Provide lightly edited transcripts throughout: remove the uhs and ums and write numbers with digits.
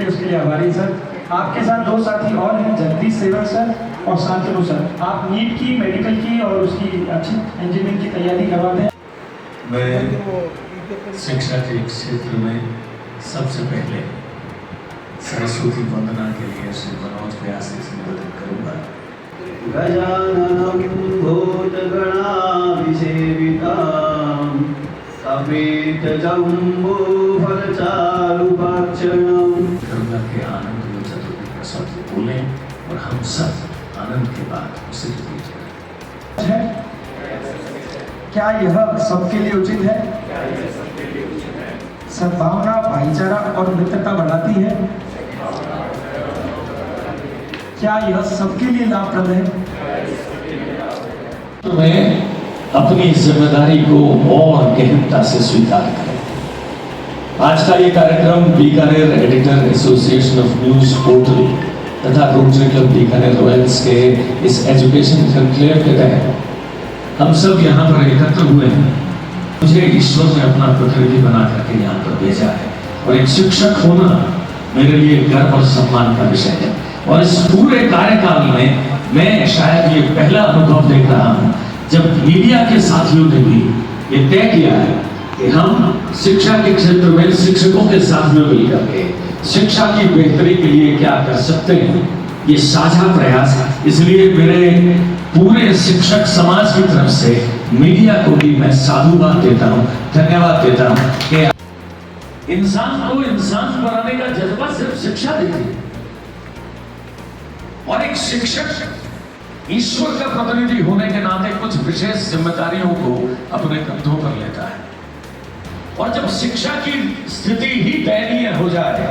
उसके लिए आभारी सर। आपके साथ दो साथी और हैं, जगदीश सेवक सर और शांतनु सर। आप नीट की, मेडिकल की और उसकी अच्छी इंजीनियरिंग की तैयारी करवाते हैं। मैं शिक्षा के क्षेत्र में सबसे पहले सरस्वती वंदना के लिए श्री मनोज व्यास से निवेदन करूंगा। गजाननं भूतगणाभिसेवितां समेतजम्बूफलचारुभक्षणं करुणा के आनंद में चतुर्थी का शब्द बोलें और हम सब आनंद के बाद उसे दीजिए। क्या यह सबके लिए उचित है? सद्भावना, भाईचारा और मित्रता बढ़ाती है। क्या यह सबके लिए लाभप्रद है? मैं अपनी जिम्मेदारी को और गहनता से स्वीकार करें। आज का ये कार्यक्रम Bikaner editor association of news portal तथा रोटरी क्लब बीकानेर रॉयल्स के इस एजुकेशन कॉन्क्लेव के तहत हम सब यहाँ पर एकत्र हुए हैं। मुझे ईश्वर ने अपना प्रतिनिधि बना करके यहाँ पर भेजा है और एक शिक्षक होना मेरे लिए गर्व और सम्मान का विषय है। और इस पूरे कार्यकाल में मैं शायद ये पहला अनुभव देख रहा हूँ जब मीडिया के साथियों ने भी ये तय किया है कि हम शिक्षा के क्षेत्र में शिक्षकों के साथ में मिलकर के शिक्षा की बेहतरी के लिए क्या कर सकते हैं, ये साझा प्रयास। इसलिए मेरे पूरे शिक्षक समाज की तरफ से मीडिया को भी मैं साधुवाद देता हूँ, धन्यवाद देता हूँ कि इंसान को इंसान बनाने का जज्बा सिर्फ शिक्षा देती है और एक शिक्षक ईश्वर का प्रतिनिधि होने के नाते कुछ विशेष जिम्मेदारियों को अपने कंधों पर लेता है। और जब शिक्षा की स्थिति ही दयनीय हो जाए,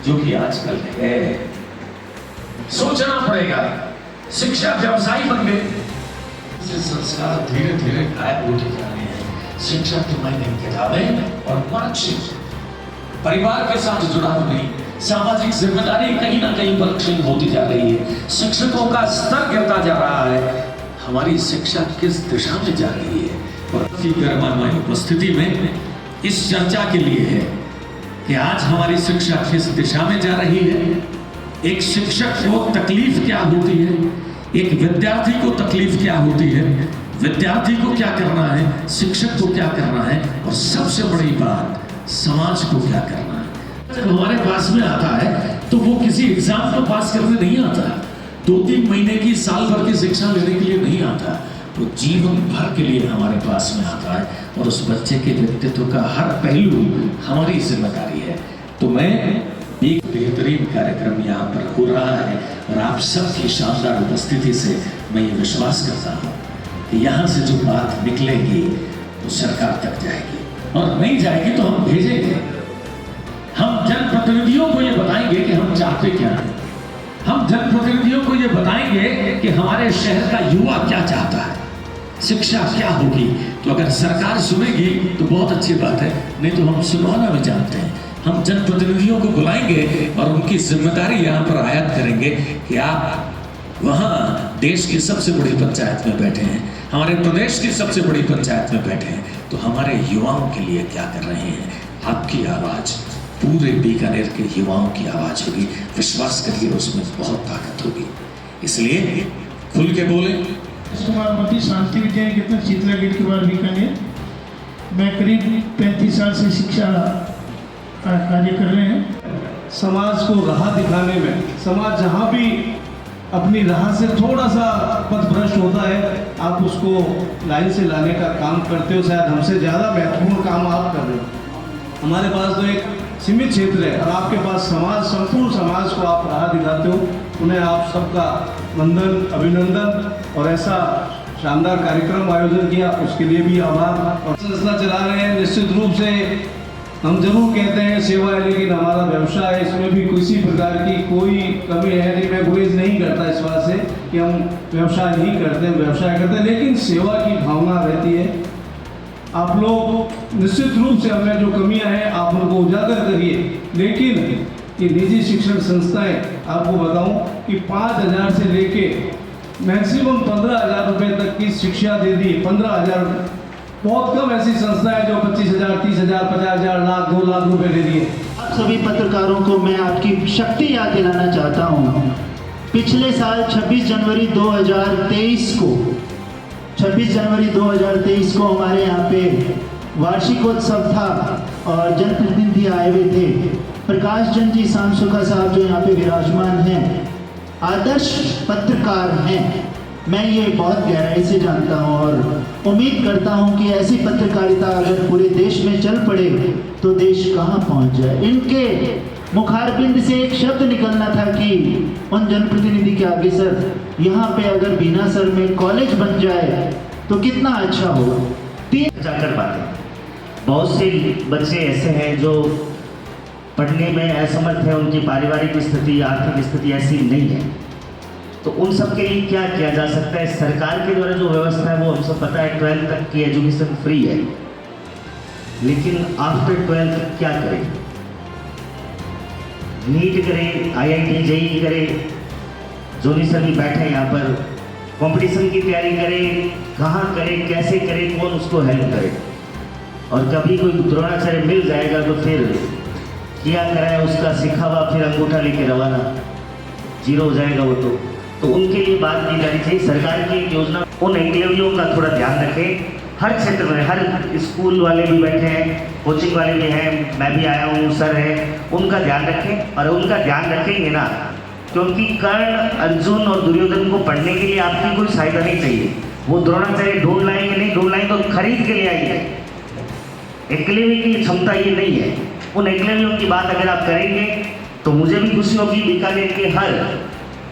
जो कि आजकल है, सोचना पड़ेगा शिक्षा व्यवसायी बन गए। संस्कार धीरे धीरे गायब होते जा रहे हैं। शिक्षा तो मायने किताबें और मार्कशीट, परिवार के साथ जुड़ाव नहीं, सामाजिक जिम्मेदारी कहीं ना कहीं पर क्षीण होती जा रही है। शिक्षकों का स्तर गिरता जा रहा है। हमारी शिक्षा किस दिशा में जा रही है? और गर्मामय उपस्थिति में इस चर्चा के लिए है कि आज हमारी शिक्षा किस दिशा में जा रही है। एक शिक्षक को तकलीफ क्या होती है, एक विद्यार्थी को तकलीफ क्या होती है, विद्यार्थी को क्या करना है, शिक्षक को क्या करना है, और सबसे बड़ी बात समाज को क्या करना है। जब हमारे पास में आता है तो वो किसी एग्जाम को पास करने नहीं आता, 2-3 महीने की, साल भर की शिक्षा लेने के लिए नहीं आता, वो जीवन भर के लिए हमारे पास में आता है। और उस बच्चे के व्यक्तित्व का हर पहलू हमारी जिम्मेदारी है। तो मैं एक बेहतरीन कार्यक्रम यहाँ पर हो रहा है और आप सबकी शानदार उपस्थिति से मैं ये विश्वास करता हूँ कि यहाँ से जो बात निकलेगी वो सरकार तक जाएगी, और नहीं जाएगी तो हम भेजेंगे। हम जनप्रतिनिधियों को ये बताएंगे कि हम चाहते क्या हैं। हम जनप्रतिनिधियों को ये बताएंगे कि हमारे शहर का युवा क्या चाहता है, शिक्षा क्या होगी। तो अगर सरकार सुनेगी तो बहुत अच्छी बात है, नहीं तो हम सुनवाना भी जानते हैं। हम जनप्रतिनिधियों को बुलाएंगे और उनकी जिम्मेदारी यहाँ पर आयत करेंगे कि आप वहाँ देश की सबसे बड़ी पंचायत में बैठे हैं, हमारे प्रदेश की सबसे बड़ी पंचायत में बैठे हैं, तो हमारे युवाओं के लिए क्या कर रहे हैं। आपकी आवाज़ पूरे बीकानेर के युवाओं की आवाज़ होगी। विश्वास करिए उसमें बहुत ताकत होगी। इसलिए खुल के बोले। कुमार मोदी, शांति विद्या निकेतन, शीतला गेट के बाद बीकानेर। मैं करीब 35 साल से शिक्षा का कार्य कर रहे हैं। समाज को राह दिखाने में, समाज जहाँ भी अपनी राह से थोड़ा सा पथभ्रष्ट होता है, आप उसको लाइन से लाने का काम करते हो। शायद हमसे ज़्यादा महत्वपूर्ण काम आप कर रहे हो। हमारे पास तो एक सीमित क्षेत्र है और आपके पास समाज, संपूर्ण समाज को आप राह दिखाते हो। उन्हें आप सबका वंदन, अभिनंदन, और ऐसा शानदार कार्यक्रम आयोजन किया उसके लिए भी आभार। और संस्था चला रहे हैं, निश्चित रूप से हम जरूर कहते हैं सेवा है, लेकिन हमारा व्यवसाय है, इसमें भी किसी प्रकार की कोई कमी है नहीं। मैं गुरेज नहीं करता इस बात से कि हम व्यवसाय नहीं करते, हम व्यवसाय करते हैं, लेकिन सेवा की भावना रहती है। आप लोग निश्चित रूप से हमें जो कमियां हैं आप उनको उजागर करिए। लेकिन ये निजी शिक्षण संस्थाएं, आपको बताऊं कि 5,000 से लेके मैक्सिमम 15,000 रुपये तक की शिक्षा दे दी। 15,000, बहुत कम ऐसी संस्थाएं जो 25,000, 30,000, 50,000, लाख, 2 लाख रुपए दे दिए। सभी पत्रकारों को मैं आपकी शक्ति याद दिलाना चाहता हूँ। पिछले साल 26 जनवरी 2023 को हमारे यहाँ पे वार्षिकोत्सव था और जनप्रतिनिधि आए हुए थे। प्रकाश चंद जी सांसुखा साहब जो यहाँ पे विराजमान हैं, आदर्श पत्रकार हैं। मैं ये बहुत गहराई से जानता हूँ और उम्मीद करता हूँ कि ऐसी पत्रकारिता अगर पूरे देश में चल पड़े तो देश कहाँ पहुँच जाए। इनके मुखारबिंद से एक शब्द निकलना था कि उन जनप्रतिनिधि के आगे, सर यहाँ पे अगर बीना सर में कॉलेज बन जाए तो कितना अच्छा होगा। जाकर पाते, बहुत से बच्चे ऐसे हैं जो पढ़ने में असमर्थ है, उनकी पारिवारिक स्थिति, आर्थिक स्थिति ऐसी नहीं है, तो उन सब के लिए क्या किया जा सकता है। सरकार के द्वारा जो व्यवस्था है वो हम सब पता है, 12th तक की एजुकेशन फ्री है, लेकिन आफ्टर 12th क्या करें। नीट करें, IIT JEE करें, जोनी सर भी बैठे हैं यहाँ पर, कंपटीशन की तैयारी करें, कहाँ करें, कैसे करें, कौन उसको हेल्प करे। और कभी कोई द्रोणाचार्य मिल जाएगा तो फिर किया कराया उसका सिखा हुआ फिर अंगूठा लेके रवाना, जीरो हो जाएगा वो। तो उनके लिए बात की जानी चाहिए। सरकार की एक योजना, उन एकलव्यों का थोड़ा ध्यान रखें। हर क्षेत्र में, हर स्कूल वाले भी बैठे हैं, कोचिंग वाले भी हैं, मैं भी आया हूँ, सर है, उनका ध्यान रखें। और उनका ध्यान रखेंगे ना, क्योंकि कर्ण, अर्जुन और दुर्योधन को पढ़ने के लिए आपकी कोई सहायता नहीं चाहिए। वो द्रोणाचार्य ढूंढ लाएंगे, नहीं ढूंढ लाएंगे तो खरीद के ले आएंगे। एकलव्य की क्षमता ये नहीं है। उन एकलव्यों की बात अगर आप करेंगे तो मुझे भी खुशी होगी, बीकानेर के हर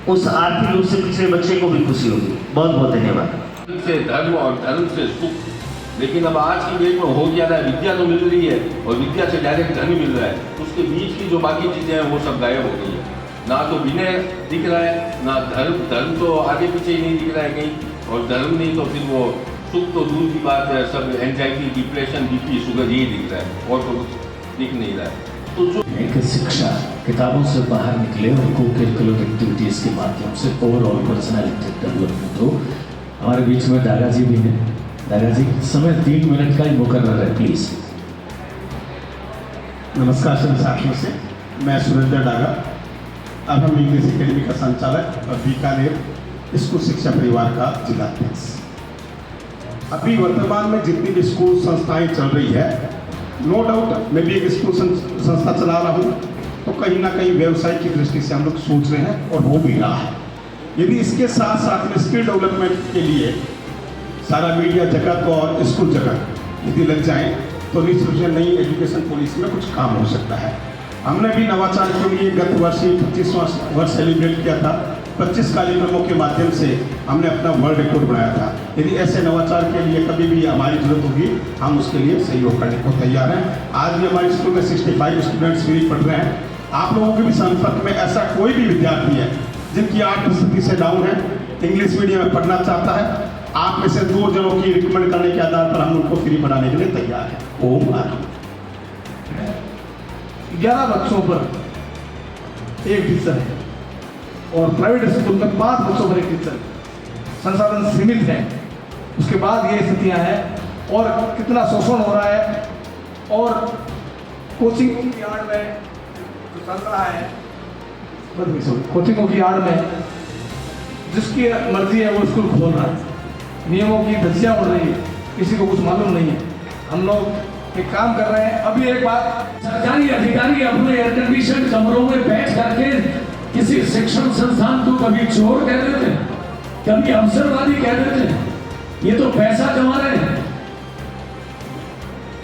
उस आर्थिक रूप से पिछड़े बच्चे को भी खुशी होगी। बहुत बहुत धन्यवाद। से धर्म और धर्म से सुख, लेकिन अब आज की डेट में हो गया है, विद्या तो मिल रही है और विद्या से डायरेक्ट धन मिल रहा है, उसके बीच की जो बाकी चीज़ें हैं वो सब गायब हो गई है। ना तो विनय दिख रहा है, ना धर्म तो आगे पीछे ही नहीं दिख रहा है कहीं, और धर्म नहीं तो फिर वो सुख तो दूर की बात है, सब एंजाइटी, डिप्रेशन, BP, शुगर यही दिख रहा है और तो कुछ दिख नहीं रहा है। तो जो एक शिक्षा किताबों से बाहर निकले और को करिकुलर एक्टिविटीज़ के माध्यम से ओवरऑल पर्सनैलिटी डेवलपमेंट हो। हमारे बीच में दादाजी भी हैं। दादाजी समय 3 मिनट का ही मुकर्रर है, प्लीज। नमस्कार सभी साथियों से, मैं सुरेंद्र डागा, अब हम इंग्लिश एकेडमी का संचालक और बीकानेर स्कूल शिक्षा परिवार का जिलाध्यक्ष। अभी वर्तमान में जितनी भी स्कूल संस्थाएं चल रही है, नो डाउट मैं भी एक स्कूल संस्था चला रहा हूँ, तो कहीं ना कहीं व्यवसाय की दृष्टि से हम लोग सोच रहे हैं और हो भी रहा है। यदि इसके साथ साथ में स्किल डेवलपमेंट के लिए सारा मीडिया जगत और स्कूल जगत यदि लग जाए तो निश्चित रूप से नई एजुकेशन पॉलिसी में कुछ काम हो सकता है। हमने भी नवाचार के लिए गत वर्ष 25वां वर्ष सेलिब्रेट किया था। 25 कार्यक्रमों के माध्यम से हमने अपना वर्ल्ड रिकॉर्ड बनाया था। यदि ऐसे नवाचार के लिए कभी भी हमारी जरूरत होगी, हम उसके लिए सहयोग करने को तैयार हैं। आज भी हमारे स्कूल में 65 स्टूडेंट्स फ्री पढ़ रहे हैं। आप लोगों के भी संपर्क में ऐसा कोई भी विद्यार्थी है जिनकी आर्थिक स्थिति से डाउन है, इंग्लिश मीडियम में पढ़ना चाहता है, आप में से 2 जनों की रिकमेंड करने के आधार पर हम उनको फ्री पढ़ाने के लिए तैयार हैं। ओम आनंद। 11 बच्चों पर एक टीचर है और प्राइवेट स्कूल में 5 बच्चों पर एक टीचर। संसाधन सीमित है, उसके बाद ये स्थितियां हैं और कितना शोषण हो रहा है। और कोचिंग की आड़ में जो चल रहा है, कोचिंगों की आड़ में जिसकी मर्जी है वो स्कूल खोल रहा है, नियमों की धज्जियां उड़ रही है, किसी को कुछ मालूम नहीं है। हम लोग एक काम कर रहे हैं। अभी एक बात, सरकारी अधिकारी अपने एयर कंडीशन कमरों में बैठ करके किसी शिक्षण संस्थान को कभी चोर कह देते हैं, कभी अवसरवादी कह देते हैं। ये तो पैसा कमा रहे हैं।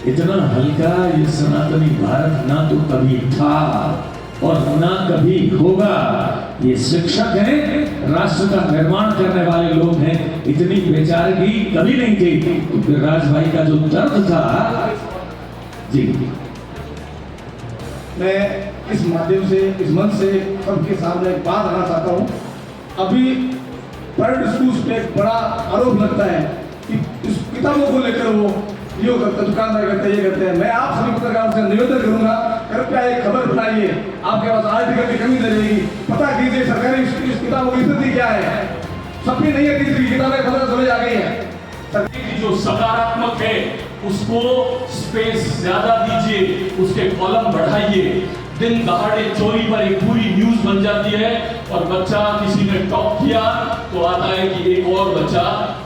इतना हल्का ये सनातनी भारत ना तो कभी था और ना कभी होगा। ये शिक्षक हैं, राष्ट्र का निर्माण करने वाले लोग हैं। इतनी बेचारगी कभी नहीं थी। तो फिर राज भाई का जो दर्द था जी, मैं इस माध्यम से, इस मंच से सबके सामने एक बात आना चाहता हूँ। अभी प्राइवेट स्कूल्स पे एक बड़ा आरोप लगता है कि इस किताबों को लेकर वो ये करते, दुकानदार करते, ये करते हैं। मैं आप सभी पत्रकारों से निवेदन करूंगा, कृपया एक खबर बनाइए। आपके पास आर्टिकल की कमी नहीं रहेगी, पता कीजिए सरकारी किताबों की स्थिति क्या है। सबकी नहीं है, तीसरी किताबें 15 समझ आ गई है। जो सकारात्मक है उसको स्पेस ज्यादा दीजिए, उसके कॉलम बढ़ाइए। दिन दहाड़े चोरी पर एक पूरी न्यूज बन जाती है और बच्चा किसी ने टॉप किया तो आता है कि एक और बच्चा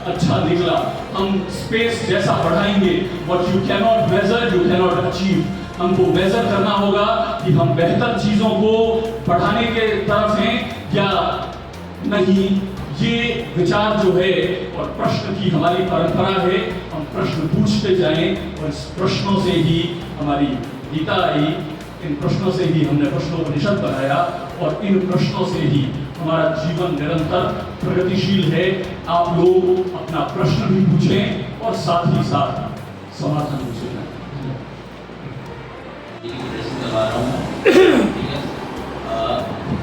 अच्छा निकला। हम स्पेस जैसा बढ़ाएंगे, but you can not measure, you can not achieve. हमको मेजर करना होगा कि हम बेहतर चीजों को बढ़ाने के तरफ हैं या नहीं। ये विचार जो है और प्रश्न की हमारी परंपरा है, हम प्रश्न पूछते जाएं और इस प्रश्नों से ही हमारी गीता आई, इन प्रश्नों से ही हमने प्रश्नोपनिषद बनाया और इन प्रश्नों से ही हमारा जीवन निरंतर प्रगतिशील है। आप लोग अपना प्रश्न भी पूछें और साथ ही साथ समाधान भी सुनें।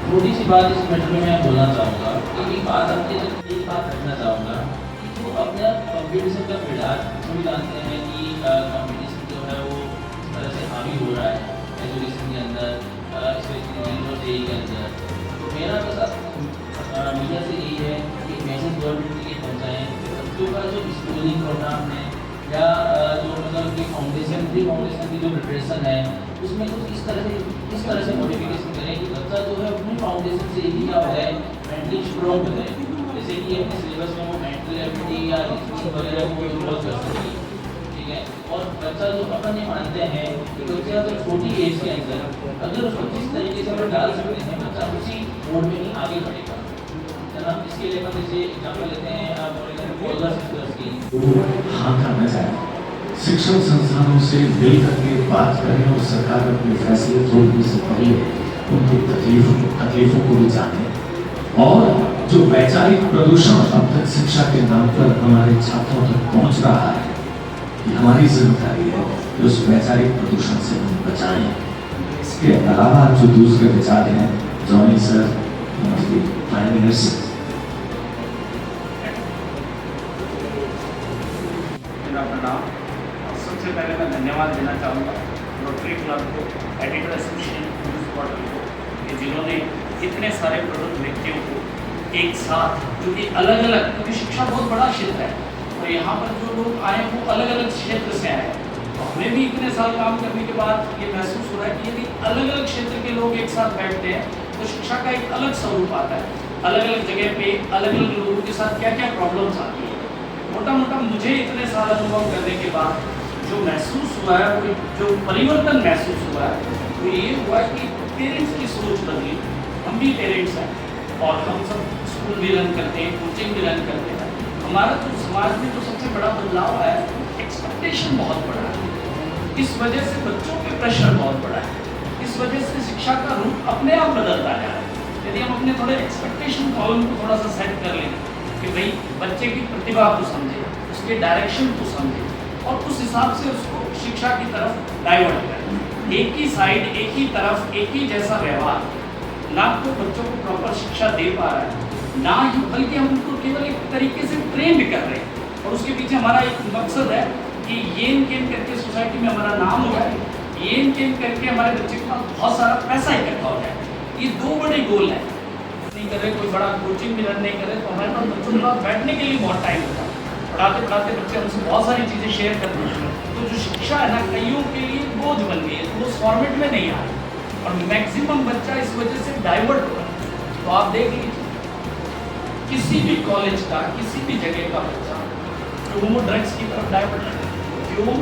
थोड़ी सी बात इस मैटर में मैं बोलना चाहूँगा कि एक बात रखना चाहूँगा कि जो अपना कॉम्पिटिशन का फिलहाल हम जानते हैं कि कॉम्पिटिशन जो है वो इस तरह से हावी हो रहा है एजुकेशन के अंदर, स्पेशली के अंदर। तो मेरा बस मीडिया से यही है कि मैसेज गवर्नमेंट के लिए पहुँचाएँ कि बच्चों का जो स्कूलिंग प्रोग्राम है या जो मतलब कि फाउंडेशन की जो प्रिपरेशन है उसमें कुछ इस तरह से मॉडिफिकेशन करें कि बच्चा जो है अपनी फाउंडेशन से ही क्या हो जाए, मेंटली स्ट्रॉन्ग हो जाए। जैसे कि अपने सिलेबस में वो मेंटल एबिलिटी या रीजनिंग वगैरह को इन्वॉल्व कर सके, ठीक है। और बच्चा जो अपन ये मानते हैं कि बच्चे अगर छोटी एज के अंदर अगर उसको जिस तरीके से हम डाल सकते हैं बच्चा उसी मोड में ही आगे बढ़ेगा। जनाब इसके लिए हम जैसे एग्जाम्पल लेते हैं हाँ करना चाहिए, शिक्षण संस्थानों से मिल करके बात करें और सरकार अपने फैसले तोड़ने से पहले उनकी तकलीफों को भी जाने। और जो वैचारिक प्रदूषण अब तक शिक्षा के नाम पर हमारे छात्रों तक पहुंच रहा है, ये हमारी जिम्मेदारी है कि उस वैचारिक प्रदूषण से हम बचाएं। इसके अलावा जो दूसरे विचार हैं, जॉनी सर, प्राइम मिनिस्टर, सबसे पहले मैं धन्यवाद देना चाहूँगा रोटरी क्लब को, एडिटर एसोसिएशन न्यूज़ पोर्टल को, कि जिन्होंने इतने सारे प्रबुद्ध व्यक्तियों को एक साथ, जो कि अलग अलग, क्योंकि शिक्षा बहुत बड़ा क्षेत्र है और यहाँ पर जो लोग आए वो अलग अलग क्षेत्र से आए। तो हमें भी इतने साल काम करने के बाद ये महसूस हो रहा है कि यदि अलग अलग क्षेत्र के लोग एक साथ बैठते हैं तो शिक्षा का एक अलग स्वरूप आता है। अलग अलग जगह पे अलग अलग लोगों के साथ क्या क्या प्रॉब्लम्स आती है। मोटा मोटा मुझे इतने साल अनुभव करने के बाद जो महसूस हुआ है, वो जो परिवर्तन महसूस हुआ है वो ये हुआ कि पेरेंट्स की सोच बदली। हम भी पेरेंट्स हैं और हम सब स्कूल भी रन करते हैं, कोचिंग भी रन करते हैं। हमारा तो समाज में जो सबसे बड़ा बदलाव है, एक्सपेक्टेशन बहुत बड़ा है। इस वजह से बच्चों पे प्रेशर बहुत बड़ा है। इस वजह से शिक्षा का रूप अपने आप बदलता जा रहा है। यदि हम अपने थोड़े एक्सपेक्टेशन कॉलम को थोड़ा सा सेट कर लें कि भाई बच्चे की प्रतिभा को समझे, उसके डायरेक्शन को समझे और उस हिसाब से उसको शिक्षा की तरफ डाइवर्ट करें। एक ही साइड, एक ही तरफ, एक ही जैसा व्यवहार, ना तो बच्चों को प्रॉपर शिक्षा दे पा रहा है, ना ही बल्कि हम उनको केवल एक तरीके से ट्रेंड कर रहे हैं। और उसके पीछे हमारा एक मकसद है कि येन केन करके सोसाइटी में हमारा नाम हो जाए, येन केन करके हमारे बच्चे के पास बहुत सारा पैसा इकट्ठा हो जाए। ये दो बड़े गोल हैं। नहीं कर रहे, कोई बड़ा कोचिंग भी रन नहीं कर रहे तो हमारे पास बच्चों के पास बैठने के लिए बहुत टाइम होता है। पढ़ाते पढ़ाते बच्चे हमसे बहुत सारी चीज़ें शेयर करते हैं। तो जो शिक्षा है ना, कईयों के लिए बोझ बन गई है, तो वो उस फॉर्मेट में नहीं आ रहा और मैक्सिमम बच्चा इस वजह से डाइवर्ट हो रहा है। तो आप देख लीजिए किसी भी कॉलेज का, किसी भी जगह का बच्चा जो वो ड्रग्स की तरफ डाइवर्ट है, जो वो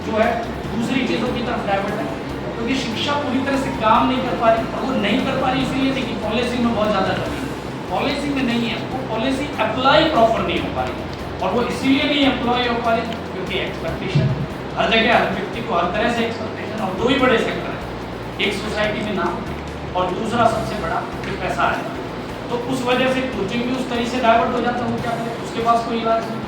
जो है दूसरी चीज़ों की तरफ डाइवर्ट है, क्योंकि शिक्षा पूरी तरह से काम नहीं कर पा रही। और वो नहीं कर पा रही इसलिए नहीं कि पॉलिसी में बहुत ज़्यादा कमी है, पॉलिसी में नहीं है, वो पॉलिसी अप्लाई प्रॉपर नहीं हो पा रही। और वो इसीलिए नहीं अप्लाई हो पा रही क्योंकि एक्सपेक्टेशन हर जगह, हर व्यक्ति को हर तरह से एक्सपेक्टेशन। और दो ही बड़े सेक्टर हैं, एक सोसाइटी में नाम और दूसरा सबसे बड़ा पैसा है। तो उस वजह से कोचिंग भी उस तरीके से डाइवर्ट हो जाता है। वो क्या करे, उसके पास कोई इलाज नहीं।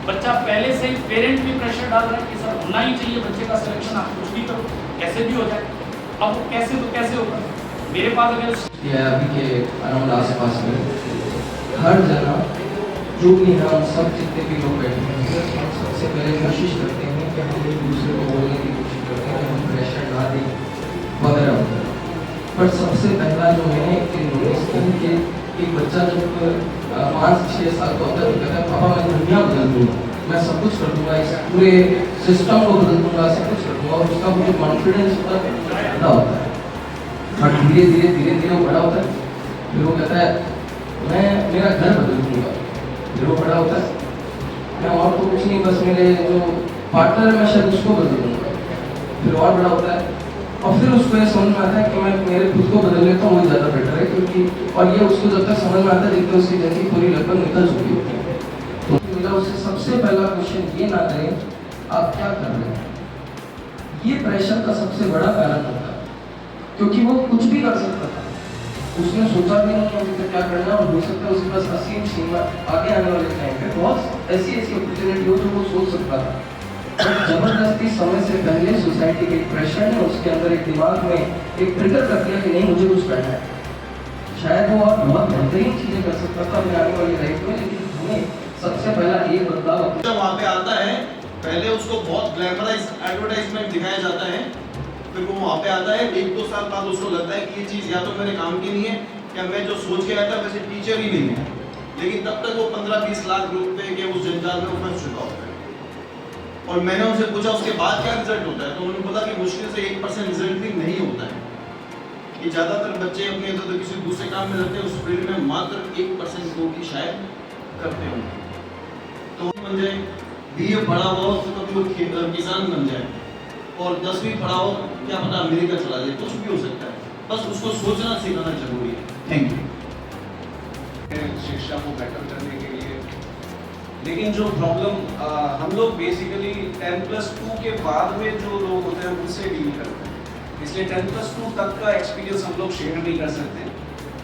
बच्चा पहले से ही, पेरेंट भी प्रेशर डाल रहा है कि सर होना ही चाहिए बच्चे का सिलेक्शन, आप कुछ भी करो, कैसे भी हो जाए। अब वो कैसे तो कैसे होगा। मेरे पास अगर अभी के अराउंड आस पास में हर जगह जो भी है, हम सब जितने भी लोग बैठे हैं, हम सबसे पहले कोशिश करते हैं कि हम एक दूसरे को बोलने की कोशिश करते हैं कि हम प्रेशर ना दें वगैरह वगैरह। पर सबसे पहला जो है कि नोटिस करें कि एक बच्चा जब 5-6 साल का होता है तो कहता है पापा मैं दुनिया बदल दूँगा, मैं सब कुछ कर दूँगा, इस पूरे सिस्टम को बदल दूँगा, सब कुछ कर दूँगा। और उसका जो कॉन्फिडेंस होता है ज़्यादा होता है। और धीरे धीरे वो बड़ा होता है, फिर वो कहता है मैं मेरा घर बदल दूंगा। फिर वो बड़ा होता है, मैं और तो कुछ नहीं, बस मेरे जो पार्टनर है मैं शायद उसको बदल दूंगा। फिर और बड़ा होता है और फिर उसको ये समझ में आता है कि मैं मेरे खुद को बदल लेता हूँ, वही ज़्यादा बेटर है, क्योंकि और ये उसको जब तक समझ में आता है जितने उसकी ज़िंदगी पूरी लगभग निकल चुकी होती है। तो मेरा उससे सबसे पहला क्वेश्चन ये ना करें आप क्या कर रहे हैं, ये प्रेशर का सबसे बड़ा कारण होता है, क्योंकि वो कुछ भी कर सकता था, उसने सोचा भी नहीं अभी तक क्या करना, और हो सकता है उसके पास असीम सीमा आगे आने वाले टाइम पे बहुत ऐसी अपॉर्चुनिटी हो जो वो सोच सकता था। जबरदस्ती समय से पहले सोसाइटी के प्रेशर ने उसके अंदर एक दिमाग में एक ट्रिगर कर दिया कि नहीं मुझे कुछ करना है। शायद वो और बहुत बेहतरीन चीजें कर सकता था अपने आने वाली लाइफ में, लेकिन हमें सबसे पहला एक बदलाव जब वहाँ पे आता है पहले उसको बहुत ग्लैमराइज एडवर्टाइजमेंट दिखाया जाता है, फिर वो वहाँ पे आता है 1-2 साल बाद उसको लगता है कि ये चीज़ या तो मेरे काम की नहीं है या मैं जो सोच के आया था वैसे टीचर ही नहीं है, लेकिन तब तक वो 15-20 लाख रुपए के उस जंजाल में फंस चुका होता है। और मैंने उनसे पूछा उसके बाद क्या रिजल्ट होता है, तो उन्होंने बोला कि मुश्किल से 1% रिजल्ट भी नहीं होता है, कि ज़्यादातर बच्चे अपने तो किसी दूसरे काम में रहते हैं उस फील्ड में मात्र 1% लोग ही शायद करते होंगे। तो बन जाए, BA पढ़ा हो तो कभी वो किसान बन जाए, और 10वीं पढ़ा हो क्या पता अमेरिका चला जाए, कुछ भी हो सकता है, बस उसको सोचना सिखाना जरूरी है। Thank you. शिक्षा को बेटर करने के लिए, लेकिन जो प्रॉब्लम हम लोग बेसिकली 10+2 के बाद में जो लोग होते हैं उनसे डील करते हैं, इसलिए 10+2 तक का एक्सपीरियंस हम लोग शेयर नहीं कर सकते।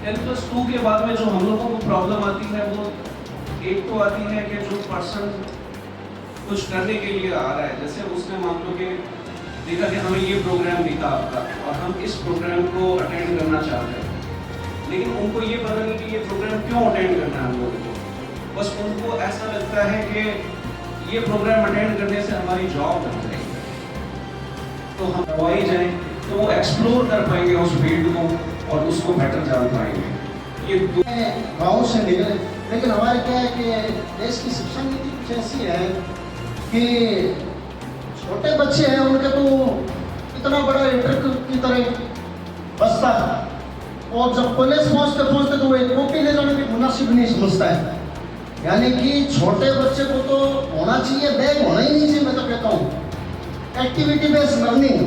10+2 के बाद में जो हम लोगों को प्रॉब्लम आती है वो एक तो आती है कि जो पर्सन कुछ करने के लिए आ रहा है, जैसे उसने मान लो कि देखा कि हमें ये प्रोग्राम दिखा आपका और हम इस प्रोग्राम को अटेंड करना चाहते हैं, लेकिन उनको ये पता नहीं कि ये प्रोग्राम क्यों अटेंड करना है हम लोगों को, बस उनको ऐसा लगता है कि ये प्रोग्राम अटेंड करने से हमारी जॉब लग जाएगी, तो हम दवाई जाएं तो वो एक्सप्लोर कर पाएंगे उस फील्ड को और उसको बेटर जान पाएंगे। ये गाँव से निकले, लेकिन हमारे क्या है कि देश की शिक्षा नीति कुछ ऐसी है कि छोटे बच्चे हैं उनके तो इतना बड़ा ट्रक की तरह बसता है, और जब कॉलेज पहुँचते तो वो एक कॉपी ले जाने की मुनासिब नहीं समझता है। यानी कि छोटे बच्चे को तो होना चाहिए, बैग होना ही नहीं चाहिए। मैं तो कहता हूँ एक्टिविटी बेस्ड लर्निंग,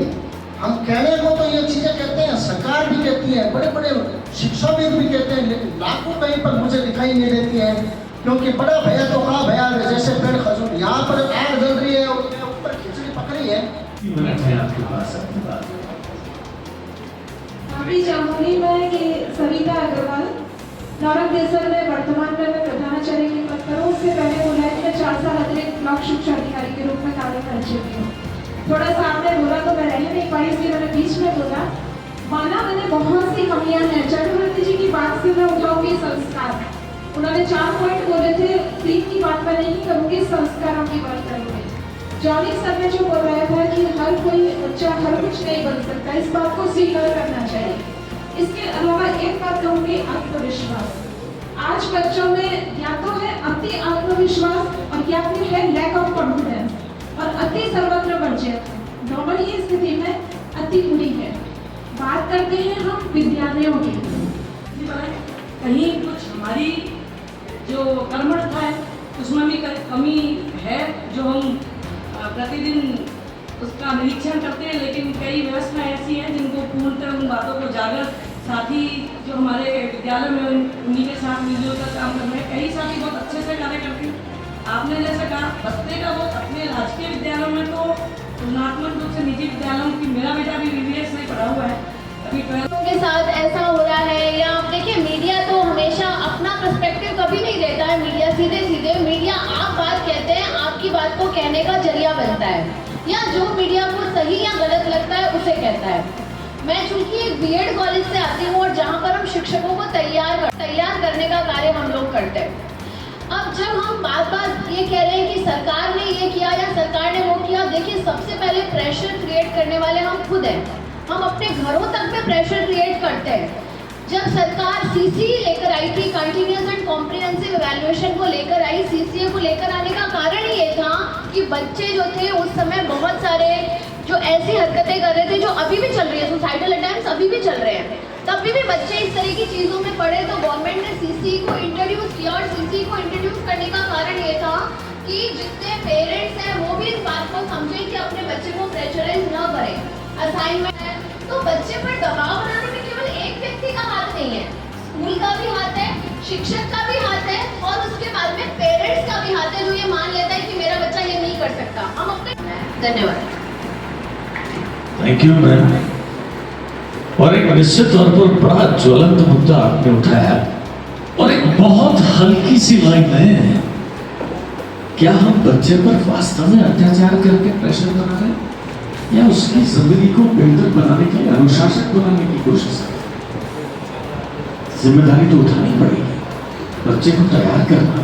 हम कहने को तो ये चीज़ें कहते हैं, सरकार भी कहती है, बड़े बड़े शिक्षाविद भी कहते हैं, लेकिन लागू कहीं पर मुझे दिखाई नहीं देती है, क्योंकि बड़ा भैया तो कहा भैया जैसे पेड़ खजूर, यहाँ पर आग जल रही है और ऊपर खिचड़ी पक रही है। आपके पास अपनी बात अभी चाहूँगी मैं कि सविता अग्रवाल नारक देसर में वर्तमान में मैं प्रधानाचार्य की पद पर हूँ। उससे पहले बोला है कि मैं 4 साल अतिरिक्त ब्लॉक शिक्षा अधिकारी के रूप में कार्य कर चुकी हूँ। थोड़ा सा आपने बोला तो मैं रह नहीं पाई, इसलिए मैंने बीच में बोला। माना मैंने बहुत सी कमियां हैं, चक्रवर्ती जी की बात से मैं उठाऊंगी संस्कार। उन्होंने 4 पॉइंट बोले थे, 3 की बात मैं नहीं करूँगी, संस्कारों की बात करूँगी। जॉनी सर ने जो बोला था कि हर कोई बच्चा हर कुछ नहीं बन सकता, इस बात को स्वीकार करना चाहिए। इसके अलावा एक बात कहूँगी, आत्मविश्वास। आज बच्चों में या तो है अति आत्मविश्वास और या फिर है लैक ऑफ कॉन्फिडेंस, और अति सर्वत्र वर्जित। दोनों ही स्थिति में अति बुरी है। बात करते हैं हम विद्यालयों की, कहीं कुछ हमारी जो कर्मठता है उसमें भी कमी है, जो हम प्रतिदिन उसका निरीक्षण करते हैं, लेकिन कई व्यवस्था ऐसी हैं जिनको पूर्णतः उन बातों को जागर, साथी जो हमारे विद्यालय में उन्हीं के साथ मिलजुल कर काम कर रहे हैं। कई साथी बहुत अच्छे से कार्य करते हैं। आपने जैसे कहा बस्ते का वो अपने राजकीय विद्यालयों में तो तुलनात्मक रूप से निजी विद्यालयों की, मेरा बेटा भी BBS में पढ़ा हुआ है, अभी 12 के साथ ऐसा हो रहा है। या आप देखिए, मीडिया तो हमेशा अपना पर्सपेक्टिव कभी नहीं देता है। मीडिया सीधे मीडिया आप बात कहते हैं, आपकी बात को कहने का जरिया बनता है, या जो मीडिया को सही या गलत लगता है उसे कहता है। मैं चूंकि एक B.Ed कॉलेज से आती हूँ और जहाँ पर हम शिक्षकों को तैयार करने का कार्य हम लोग करते हैं। अब जब हम बात ये कह रहे हैं कि सरकार ने ये किया या सरकार ने वो किया, देखिए सबसे पहले प्रेशर क्रिएट करने वाले हम खुद हैं। हम अपने घरों तक में प्रेशर क्रिएट करते हैं। जब सरकार CCE लेकर आई थी, कंटिन्यूअस एंड कॉम्प्रिहेंसिव इवैल्यूएशन को लेकर आई, CCA को लेकर आने का कारण ये था कि बच्चे जो थे उस समय बहुत सारे जो ऐसी हरकतें कर रहे थे जो अभी भी चल रही है, सुसाइडल अटेम्प्ट्स अभी भी चल रहे हैं, तभी भी बच्चे इस तरह की चीज़ों में पड़े। तो गवर्नमेंट ने सीसी को इंट्रोड्यूस किया, और सीसी को इंट्रोड्यूस करने का कारण ये था कि जितने पेरेंट्स हैं वो भी इस बात को समझें कि अपने बच्चे को प्रेशराइज न करें। असाइनमेंट है तो बच्चे पर दबाव बनाने में केवल एक व्यक्ति का हाथ नहीं है, स्कूल का भी हाथ है, शिक्षक का भी हाथ है, और उसके बाद में पेरेंट्स का भी हाथ है जो ये मान लेता है कि मेरा बच्चा ये नहीं कर सकता। हम अपने धन्यवाद। Thank you ma'am. और एक निश्चित तौर पर बड़ा ज्वलंत मुद्दा आपने उठाया, और एक बहुत हल्की सी लाइन है, क्या हम बच्चे पर वास्तव में अत्याचार करके प्रेशर बना रहे हैं, या उसकी जिंदगी को बेहतर बनाने के लिए अनुशासित बनाने की कोशिश कर रहे हैं? जिम्मेदारी तो उठानी पड़ेगी, बच्चे को तैयार करना,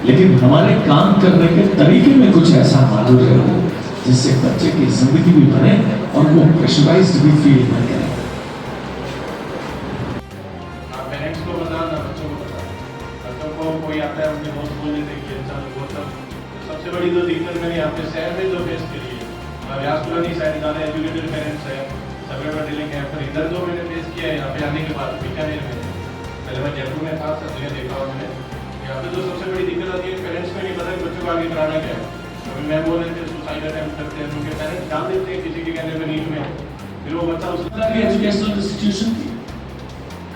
लेकिन हमारे काम करने के तरीके में कुछ ऐसा माधुर्य हो जिससे बच्चे की जिंदगी भी बने और वो प्रेशराइज्ड भी फील न करे। पेरेंट्स को बताना, बच्चों को बताना। बच्चों को कोई आता है उनके दोस्त बोलने देखिए चल वो सब। सबसे बड़ी जो दिक्कत मैंने यहाँ पे शहर में जो फेस करी है, व्यासपुरानी साइड ज़्यादा एजुकेटेड पेरेंट्स है, सगड़वा डीलिंग है, पर इधर जो मैंने फेस किया है यहाँ पे आने के बाद बीकानेर में, पहले मैं जयपुर में था, सब जगह देखा हुआ मैंने। यहाँ पे जो सबसे बड़ी दिक्कत आती है, पेरेंट्स को नहीं पता कि बच्चों को आगे कराना क्या है। अभी मैं बोल रहे थे सुसाइड अटेम्प्ट करते हैं, उनके पेरेंट्स डाल देते हैं किसी के कहने पर नीट में, फिर वो बच्चा उस एजुकेशनल इंस्टीट्यूशन की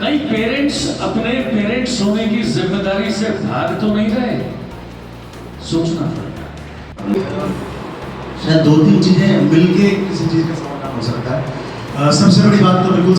कई पेरेंट्स अपने पेरेंट्स होने की जिम्मेदारी से भाग तो नहीं रहे, सोचना पड़ेगा। शायद 2-3 चीजें मिलके किसी चीज का समाधान हो सकता है। सबसे बड़ी बात तो बिल्कुल